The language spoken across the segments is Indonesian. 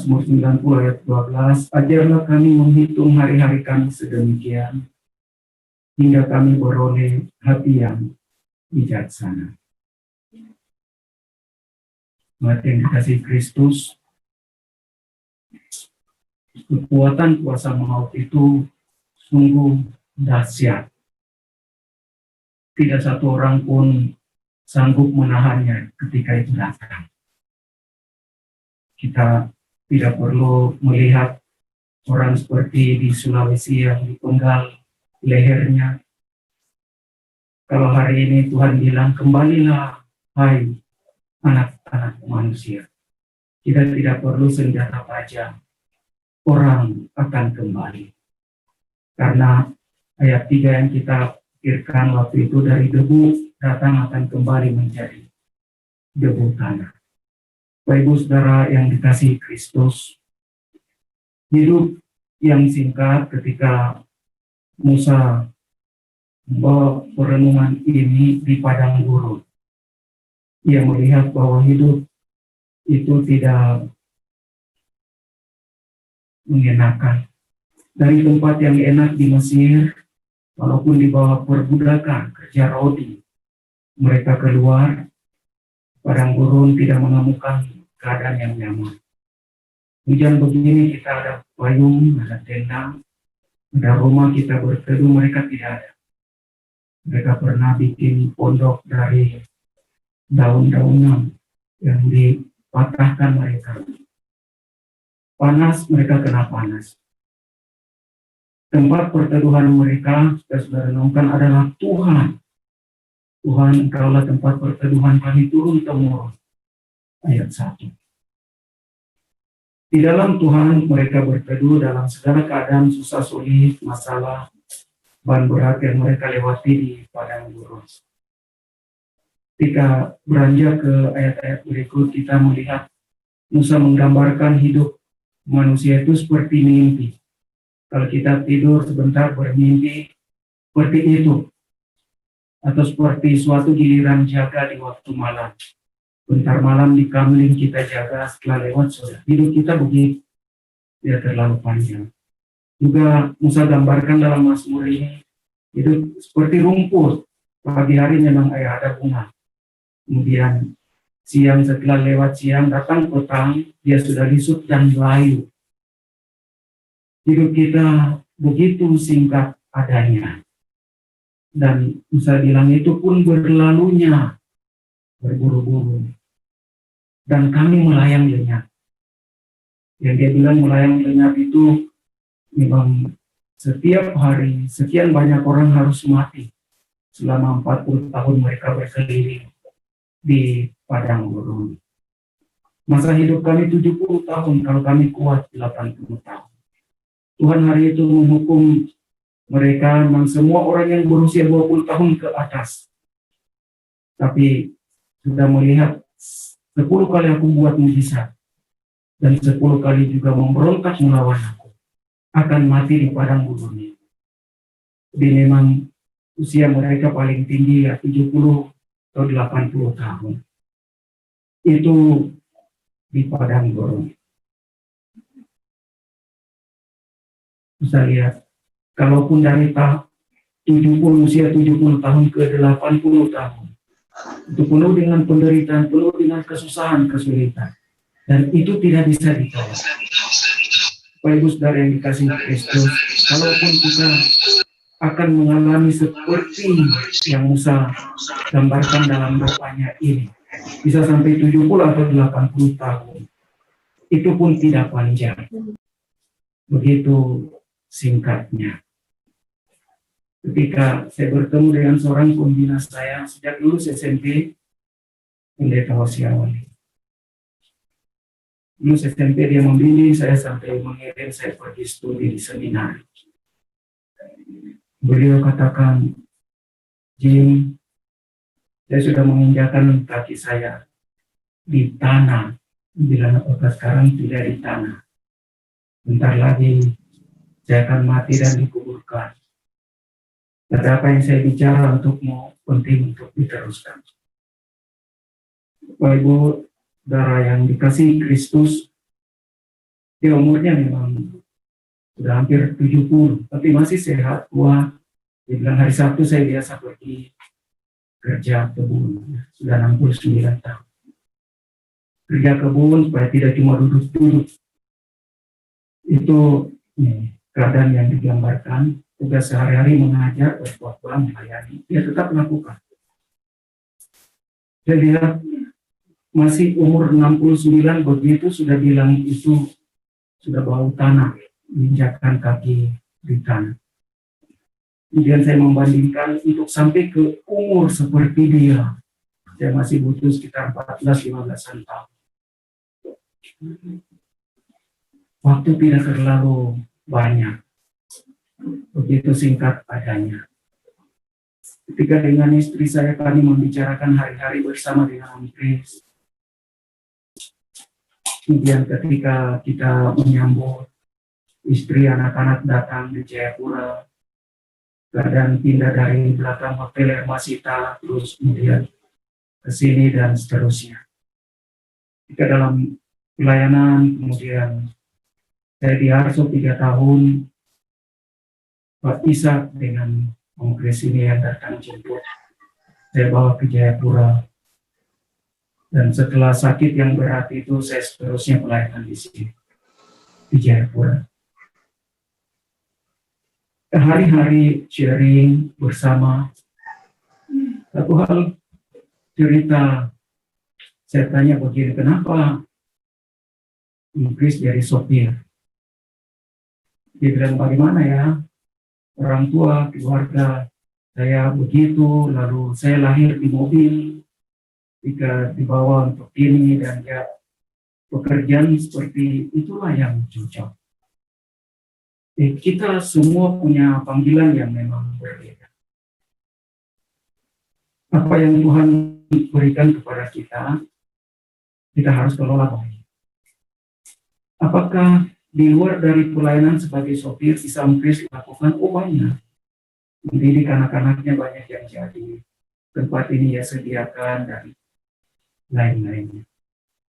Mazmur 90 ayat 12, ajarlah kami menghitung hari-hari kami sedemikian, hingga kami beroleh hati yang bijaksana. Mati yang dikasih Kristus, kekuatan kuasa maut itu sungguh dahsyat. Tidak satu orang pun sanggup menahannya ketika itu datang. Kita tidak perlu melihat orang seperti di Sulawesi yang dipenggal lehernya. Kalau hari ini Tuhan bilang, kembalilah, hai anak-anak manusia. Kita tidak perlu senjata tajam. Orang akan kembali. Karena ayat 3 yang kita pikirkan waktu itu, dari debu datang akan kembali menjadi debu tanah. Bapak Ibu Saudara yang dikasihi Kristus, hidup yang singkat ketika Musa membawa perenungan ini di padang gurun. Ia melihat bahwa hidup itu tidak mengenakan. Dari tempat yang enak di Mesir, walaupun di bawah perbudakan, kerja rodi, mereka keluar, padang gurun tidak menemukan keadaan yang nyaman. Hujan begini kita ada payung, ada tenda, ada rumah kita berteduh, mereka tidak ada. Mereka pernah bikin pondok dari daun-daunan yang dipatahkan mereka. Panas, mereka kena panas. Tempat perteduhan mereka, sudah renungkan, adalah Tuhan. Tuhan, Engkaulah tempat perteduhan kami turun-temurun. Ayat 1. Di dalam Tuhan mereka berteduh dalam segala keadaan susah sulit, masalah, beban berat yang mereka lewati di padang gurun. Ketika beranjak ke ayat-ayat berikut, kita melihat Musa menggambarkan hidup manusia itu seperti mimpi. Kalau kita tidur sebentar bermimpi, seperti itu. Atau seperti suatu giliran jaga di waktu malam. Bentar malam di kamling kita jaga, setelah lewat sudah. Hidup kita begitu, tidak terlalu panjang. Juga Musa gambarkan dalam Mazmur ini, hidup seperti rumput. Pagi hari memang ada bunga. Kemudian siang, setelah lewat siang, datang petang, dia sudah lisut dan layu. Hidup kita begitu singkat adanya. Dan Musa bilang itu pun berlalunya, berburu-buru. Dan kami melayang lenyap. Yang dia bilang melayang lenyap itu memang setiap hari sekian banyak orang harus mati. Selama 40 tahun mereka berkeliling di padang gurun. Masa hidup kami 70 tahun, kalau kami kuat 80 tahun. Tuhan hari itu menghukum mereka, memang semua orang yang berusia 20 tahun ke atas. Tapi sudah melihat 10 kali aku buat mujizat, dan 10 kali juga memberontak melawan aku, akan mati di padang gurun ini. Jadi memang usia mereka paling tinggi ya 70 atau 80 tahun. Itu di padang gurun. Bisa lihat, kalaupun dari tahap 70, usia 70 tahun ke 80 tahun, itu penuh dengan penderitaan, penuh dengan kesusahan, kesulitan. Dan itu tidak bisa ditolak. Bapak Ibu Saudara yang dikasihi Kristus, kalaupun kita akan mengalami seperti yang Musa gambarkan dalam doanya ini, bisa sampai 70 atau 80 tahun, itu pun tidak panjang. Begitu singkatnya. Ketika saya bertemu dengan seorang pembina saya sejak lulus SMP, Pendeta Hosiawali. Lulus SMP dia membimbing saya sampai mengirim saya pergi studi di seminar. Beliau katakan, Jim, saya sudah menginjakan kaki saya di tanah. Bila sekarang tidak di tanah. Bentar lagi saya akan mati dan dikuburkan. Ada apa yang saya bicara untukmu penting untuk diteruskan. Bapak Ibu, saudara yang dikasihi Kristus, Dia umurnya memang sudah hampir 70, tapi masih sehat, kuat. Dia bilang hari Sabtu saya biasa pergi kerja kebun, sudah 69 tahun. Kerja kebun supaya tidak cuma duduk-duduk. Itu keadaan yang digambarkan. Tugas sehari-hari mengajar, berkhotbah, melayani. Dia tetap melakukan. Saya lihat masih umur 69 begitu sudah bilang itu sudah bau tanah, menginjakkan kaki di tanah. Kemudian saya membandingkan untuk sampai ke umur seperti dia, saya masih butuh sekitar 14-15 tahun. Waktu tidak terlalu banyak, begitu singkat adanya. Ketika dengan istri saya kami membicarakan hari-hari bersama dengan Chris. Kemudian ketika kita menyambut istri anak-anak datang di Jayapura, keadaan pindah dari belakang Hotel Hermasita, terus kemudian ke sini dan seterusnya. Ketika dalam pelayanan, kemudian saya di Arso 3 tahun, Pak Ishak dengan Om Kris ini yang datang jemput. Saya bawa ke Jayapura. Dan setelah sakit yang berat itu, saya seterusnya pelayanan di sini, di Jayapura. Hari-hari sharing bersama. Satu hal cerita, saya tanya begini, kenapa Chris jadi sopir? Dia bilang, bagaimana ya, orang tua, keluarga saya begitu, lalu saya lahir di mobil, jika dibawa untuk ini, dan ya pekerjaan seperti itulah yang cocok. Kita semua punya panggilan yang memang berbeda. Apa yang Tuhan berikan kepada kita harus kelola baik. Apakah di luar dari pelayanan sebagai sopir bisa Chris lakukan? Oh banyak. Mendidik anak-anaknya banyak yang jadi. Tempat ini ya sediakan dan lain-lainnya.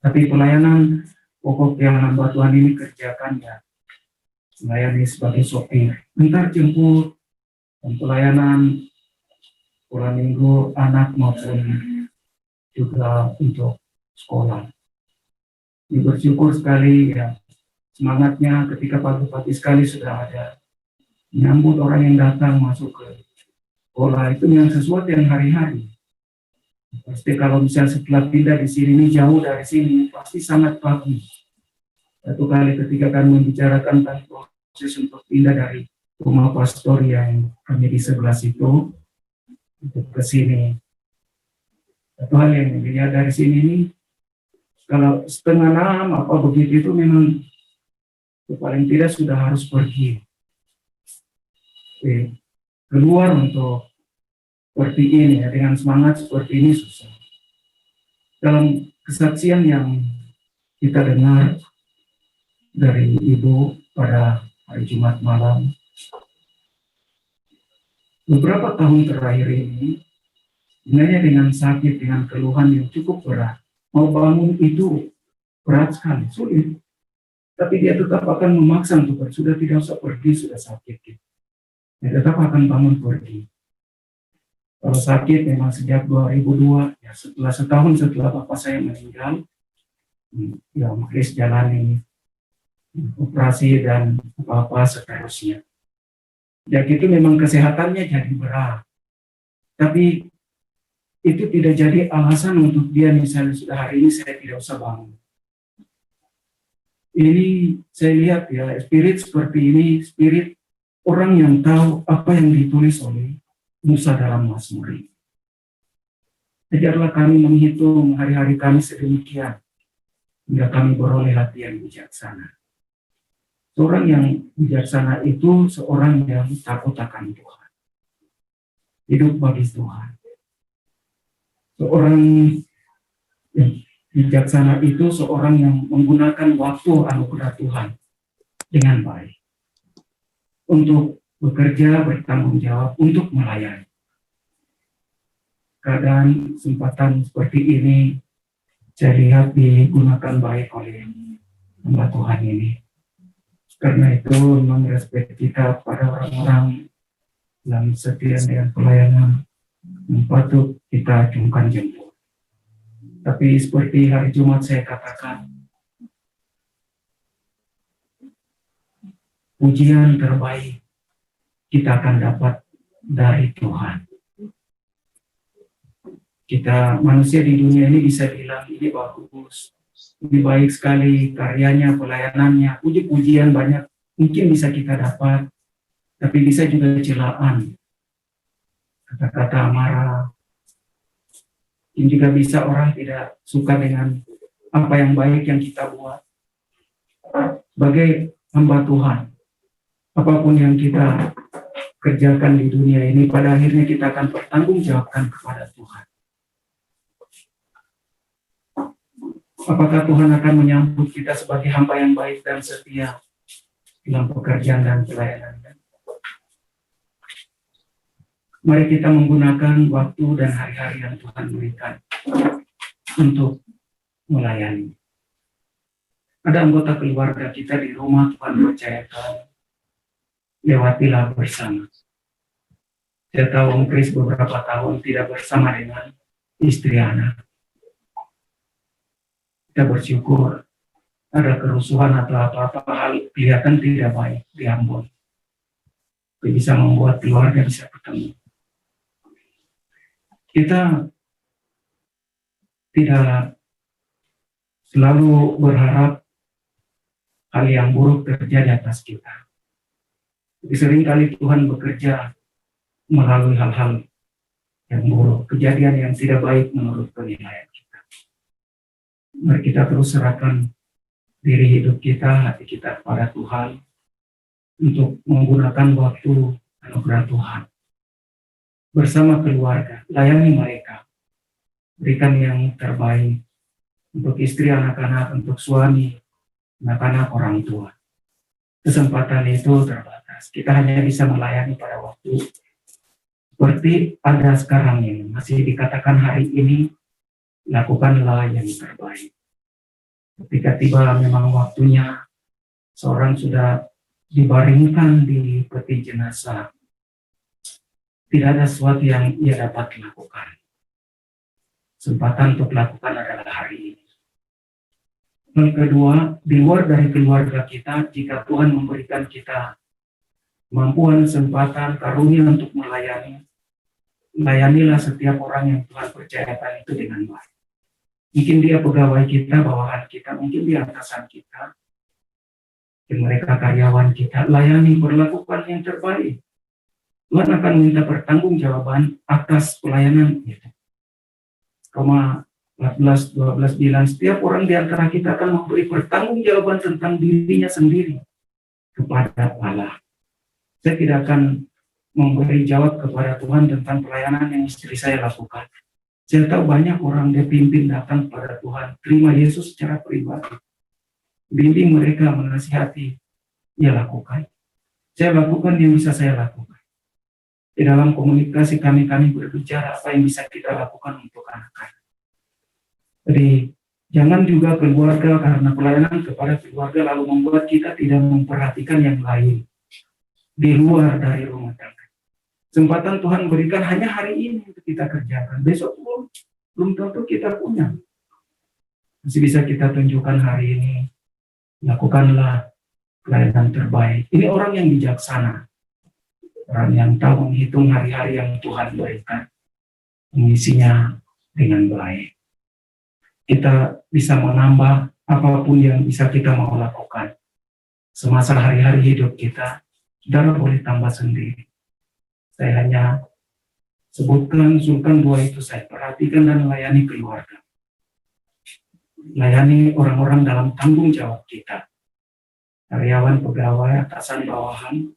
Tapi pelayanan pokok yang hamba Tuhan ini kerjakan ya melayani sebagai sopir, antar jemput, dan pelayanan pulang minggu anak maupun juga untuk sekolah. Ini bersyukur sekali ya, semangatnya ketika pagi-pagi sekali sudah ada menyambut orang yang datang masuk ke sekolah, itu yang sesuatu yang hari-hari. Pasti kalau misalnya setelah pindah di sini, ini jauh dari sini, pasti sangat pagi. Satu kali ketika kami membicarakan tentang proses untuk pindah dari rumah pastor yang kami di sebelah situ untuk ke sini. Satu hal yang dilihat dari sini ini, kalau 5:30 apa begitu itu memang paling tidak sudah harus pergi keluar untuk seperti ini ya, dengan semangat seperti ini susah. Dalam kesaksian yang kita dengar dari Ibu pada hari Jumat malam, beberapa tahun terakhir ini, sebenarnya dengan sakit, dengan keluhan yang cukup berat, mau bangun itu berat sekali, sulit. Tapi dia tetap akan memaksa untuk sudah tidak usah pergi, sudah sakit. Dia tetap akan bangun pergi. Kalau sakit memang sejak 2002, ya setahun setelah bapak saya meninggal, ya Chris jalani operasi dan apa-apa seterusnya. Jadi itu memang kesehatannya jadi berat. Tapi itu tidak jadi alasan untuk dia misalnya sudah hari ini saya tidak usah bangun. Ini saya lihat ya, spirit seperti ini, spirit orang yang tahu apa yang ditulis oleh Musa dalam Mazmur. Ajarlah kami menghitung hari-hari kami sedemikian, hingga kami beroleh hati yang bijaksana. Seorang yang bijaksana itu seorang yang takut akan Tuhan. Hidup bagi Tuhan. Seorang yang bijaksana itu seorang yang menggunakan waktu anugerah Tuhan dengan baik. Untuk bekerja, bertanggung jawab, untuk melayani. Keadaan kesempatan seperti ini saya lihat digunakan baik oleh hamba Tuhan ini. Karena itu memang respect kita pada orang-orang yang setia dengan pelayanan yang patut kita acungkan jempol. Tapi seperti hari Jumat saya katakan, pujian terbaik kita akan dapat dari Tuhan. Kita manusia di dunia ini bisa bilang ini bagus, ini baik sekali karyanya, pelayanannya, puji-pujian banyak mungkin bisa kita dapat, tapi bisa juga celaan, kata-kata amarah. Ini juga bisa orang tidak suka dengan apa yang baik yang kita buat. Sebagai hamba Tuhan, apapun yang kita kerjakan di dunia ini, pada akhirnya kita akan bertanggungjawabkan kepada Tuhan. Apakah Tuhan akan menyambut kita sebagai hamba yang baik dan setia dalam pekerjaan dan pelayanan? Mari kita menggunakan waktu dan hari-hari yang Tuhan berikan untuk melayani. Ada anggota keluarga kita di rumah Tuhan percayakan, lewatilah bersama. Saya tahu Om Kris beberapa tahun tidak bersama dengan istri anak. Kita bersyukur ada kerusuhan atau apa-apa hal kelihatan tidak baik di Ambon. Itu bisa membuat keluarga bisa bertemu. Kita tidak selalu berharap hal yang buruk terjadi atas kita. Tapi seringkali Tuhan bekerja melalui hal-hal yang buruk, kejadian yang tidak baik menurut penilaian kita. Mari kita terus serahkan diri hidup kita, hati kita kepada Tuhan untuk menggunakan waktu anugerah Tuhan. Bersama keluarga, layani mereka. Berikan yang terbaik untuk istri, anak-anak, untuk suami, anak-anak, orang tua. Kesempatan itu terbatas. Kita hanya bisa melayani pada waktu seperti ada sekarang ini. Masih dikatakan hari ini, lakukanlah yang terbaik. Ketika tiba memang waktunya, seorang sudah dibaringkan di peti jenazah. Tidak ada sesuatu yang ia dapat lakukan. Kesempatan untuk lakukan adalah hari ini. Yang kedua, di luar dari keluarga kita, jika Tuhan memberikan kita kemampuan, kesempatan, karunia untuk melayani, layanilah setiap orang yang Tuhan percayakan itu dengan baik. Mungkin dia pegawai kita, bawahan kita, mungkin dia atasan kita, mungkin mereka karyawan kita, layani, berlakukan yang terbaik. Tuhan akan minta pertanggungjawaban atas pelayanan itu. Roma 14:12 bilang, setiap orang di antara kita akan memberi pertanggungjawaban tentang dirinya sendiri kepada Allah. Saya tidak akan memberi jawab kepada Tuhan tentang pelayanan yang istri saya lakukan. Saya tahu banyak orang dia pimpin datang kepada Tuhan, terima Yesus secara pribadi. Bimbing mereka, menasihati, ya lakukan. Saya lakukan yang bisa saya lakukan. Di dalam komunikasi kami berbicara apa yang bisa kita lakukan untuk anak-anak. Jadi jangan juga keluarga karena pelayanan kepada keluarga lalu membuat kita tidak memperhatikan yang lain di luar dari rumah tangga. Kesempatan Tuhan berikan hanya hari ini untuk kita kerjakan. Besok belum tentu kita punya. Masih bisa kita tunjukkan hari ini. Lakukanlah pelayanan terbaik. Ini orang yang bijaksana. Orang yang tahu menghitung hari-hari yang Tuhan berikan. Mengisinya dengan baik. Kita bisa menambah apapun yang bisa kita mau lakukan. Semasa hari-hari hidup kita, saudara boleh tambah sendiri. Saya hanya sebutkan dua itu, saya perhatikan dan melayani keluarga. Layani orang-orang dalam tanggung jawab kita. Karyawan, pegawai, atasan, bawahan,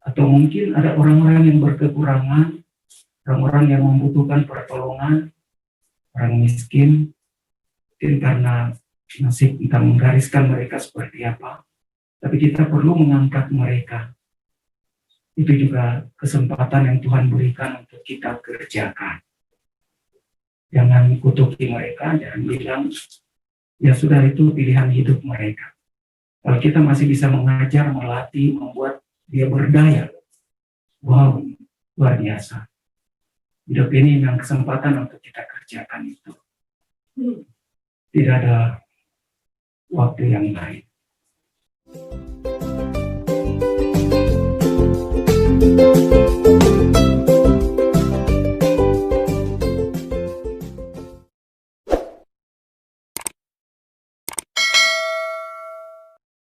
atau mungkin ada orang-orang yang berkekurangan, orang-orang yang membutuhkan pertolongan, orang miskin, mungkin karena nasib kita menggariskan mereka seperti apa, tapi kita perlu mengangkat mereka. Itu juga kesempatan yang Tuhan berikan untuk kita kerjakan. Jangan kutuki mereka, jangan bilang, ya sudah itu pilihan hidup mereka. Kalau kita masih bisa mengajar, melatih, membuat dia berdaya, wow, luar biasa. Hidup ini memang kesempatan untuk kita kerjakan itu. Tidak ada waktu yang lain.